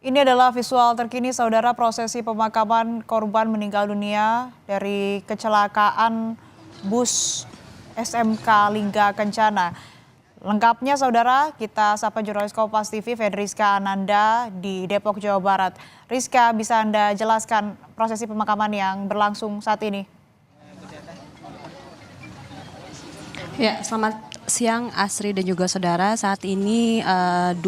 Ini adalah visual terkini saudara prosesi pemakaman korban meninggal dunia dari kecelakaan bus SMK Lingga Kencana. Lengkapnya saudara, kita sapa jurnalis Kompas TV Fedriska Ananda di Depok, Jawa Barat. Rizka, bisa Anda jelaskan prosesi pemakaman yang berlangsung saat ini? Ya, selamat siang Asri dan juga saudara. Saat ini 2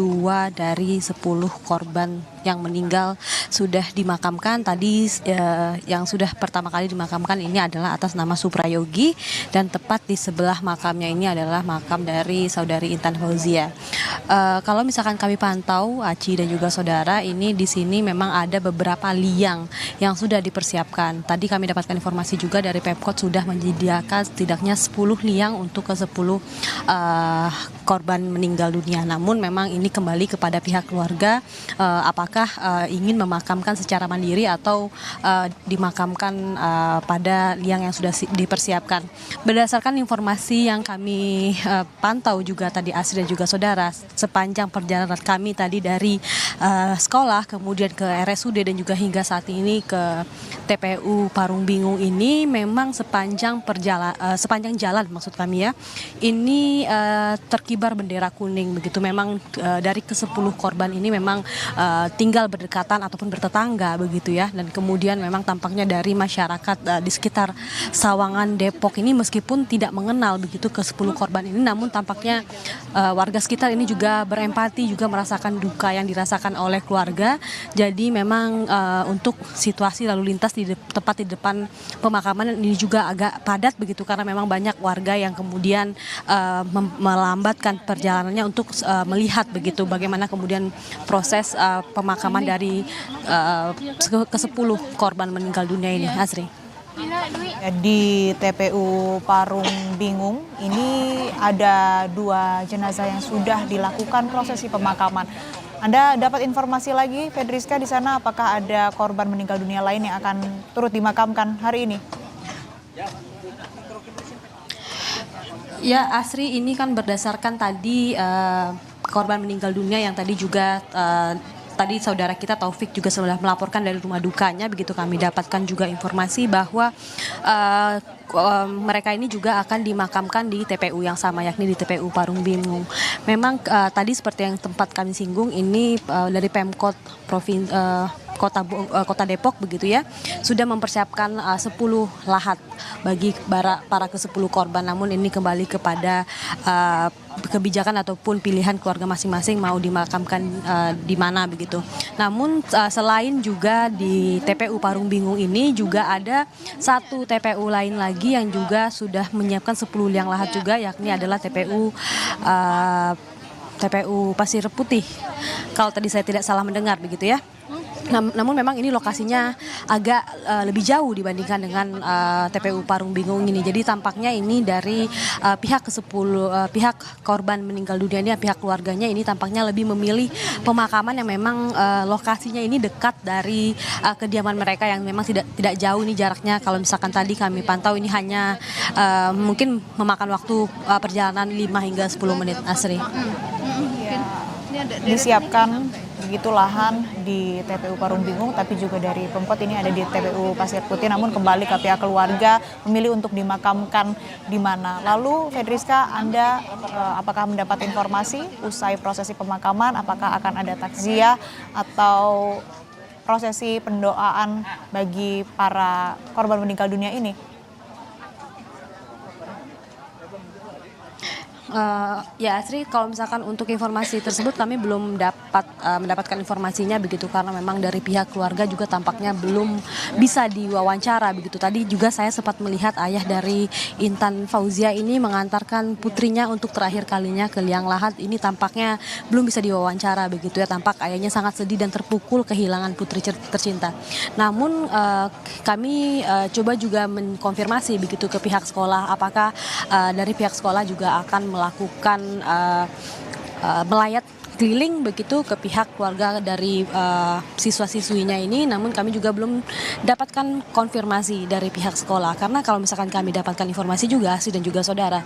dari 10 korban yang meninggal sudah dimakamkan. Tadi yang sudah pertama kali dimakamkan ini adalah atas nama Suprayogi, dan tepat di sebelah makamnya ini adalah makam dari saudari Intan Fauzia. Kalau misalkan kami pantau, Aci dan juga saudara, ini di sini memang ada beberapa liang yang sudah dipersiapkan. Tadi kami dapatkan informasi juga dari Pemkot sudah menyediakan setidaknya 10 liang untuk ke 10 korban meninggal dunia. Namun memang ini kembali kepada pihak keluarga, apakah ingin memakamkan secara mandiri atau dimakamkan pada liang yang sudah dipersiapkan. Berdasarkan informasi yang kami pantau juga tadi Asri dan juga saudara, sepanjang perjalanan kami tadi dari sekolah kemudian ke RSUD dan juga hingga saat ini ke TPU Parung Bingung ini, memang sepanjang jalan maksud kami ya, ini terkibar bendera kuning begitu. Memang dari ke-10 korban ini memang tinggal berdekatan ataupun bertetangga begitu ya, dan kemudian memang tampaknya dari masyarakat di sekitar Sawangan Depok ini meskipun tidak mengenal begitu ke-10 korban ini, namun tampaknya warga sekitar ini juga berempati, juga merasakan duka yang dirasakan oleh keluarga. Jadi memang untuk situasi lalu lintas tepat di depan pemakaman ini juga agak padat begitu, karena memang banyak warga yang kemudian melambatkan perjalanannya untuk melihat begitu bagaimana kemudian proses pemakaman dari ke-10 korban meninggal dunia ini, Asri. Di TPU Parung Bingung ini ada 2 jenazah yang sudah dilakukan prosesi pemakaman. Anda dapat informasi lagi, Fedriska, di sana apakah ada korban meninggal dunia lain yang akan turut dimakamkan hari ini? Ya, Asri, ini kan berdasarkan tadi korban meninggal dunia yang tadi juga tadi saudara kita Taufik juga sudah melaporkan dari rumah dukanya begitu. Kami dapatkan juga informasi bahwa mereka ini juga akan dimakamkan di TPU yang sama, yakni di TPU Parung Bingung. Memang tadi seperti yang tempat kami singgung, ini dari Pemkot Kota Depok begitu ya, sudah mempersiapkan 10 lahat bagi para ke-10 korban. Namun ini kembali kepada kebijakan ataupun pilihan keluarga masing-masing mau dimakamkan di mana begitu. Namun selain juga di TPU Parung Bingung ini, juga ada satu TPU lain lagi yang juga sudah menyiapkan 10 liang lahat juga, yakni adalah TPU Pasir Putih, kalau tadi saya tidak salah mendengar begitu ya. Namun memang ini lokasinya agak lebih jauh dibandingkan dengan TPU Parung Bingung ini. Jadi tampaknya ini dari pihak ke-10 pihak korban meninggal dunia ini, pihak keluarganya ini tampaknya lebih memilih pemakaman yang memang lokasinya ini dekat dari kediaman mereka, yang memang tidak jauh ini jaraknya. Kalau misalkan tadi kami pantau ini hanya mungkin memakan waktu perjalanan 5 hingga 10 menit, Asri. Disiapkan begitu lahan di TPU Parung Bingung, tapi juga dari Pemkot ini ada di TPU Pasir Putih. Namun kembali ke pihak keluarga memilih untuk dimakamkan di mana. Lalu Fedriska, Anda apakah mendapat informasi usai prosesi pemakaman, apakah akan ada takziah atau prosesi pendoaan bagi para korban meninggal dunia ini? Ya Asri, kalau misalkan untuk informasi tersebut kami belum mendapatkan informasinya begitu, karena memang dari pihak keluarga juga tampaknya belum bisa diwawancara begitu. Tadi juga saya sempat melihat ayah dari Intan Fauzia ini mengantarkan putrinya untuk terakhir kalinya ke liang lahat. Ini tampaknya belum bisa diwawancara begitu ya. Tampak ayahnya sangat sedih dan terpukul kehilangan putri tercinta. Namun kami coba juga mengkonfirmasi begitu ke pihak sekolah, apakah dari pihak sekolah juga akan melakukan melayat keliling begitu ke pihak keluarga dari siswa-siswinya ini, namun kami juga belum dapatkan konfirmasi dari pihak sekolah. Karena kalau misalkan kami dapatkan informasi juga, Asri dan juga saudara,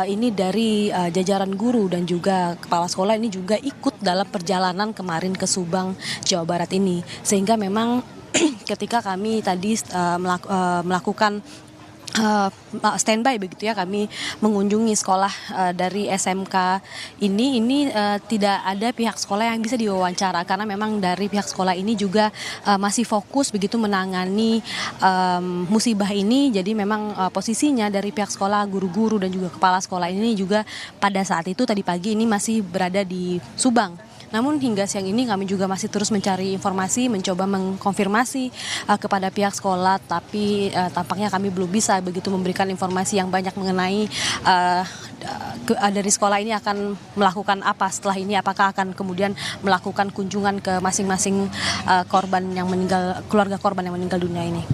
ini dari jajaran guru dan juga kepala sekolah ini juga ikut dalam perjalanan kemarin ke Subang, Jawa Barat ini. Sehingga memang ketika kami tadi melakukan standby begitu ya, kami mengunjungi sekolah dari SMK ini tidak ada pihak sekolah yang bisa diwawancara karena memang dari pihak sekolah ini juga masih fokus begitu menangani musibah ini. Jadi memang posisinya dari pihak sekolah, guru-guru dan juga kepala sekolah ini juga pada saat itu tadi pagi ini masih berada di Subang. Namun hingga siang ini kami juga masih terus mencari informasi, mencoba mengkonfirmasi kepada pihak sekolah, tapi tampaknya kami belum bisa begitu memberikan informasi yang banyak mengenai dari sekolah ini akan melakukan apa setelah ini, apakah akan kemudian melakukan kunjungan ke masing-masing korban yang meninggal, keluarga korban yang meninggal dunia ini.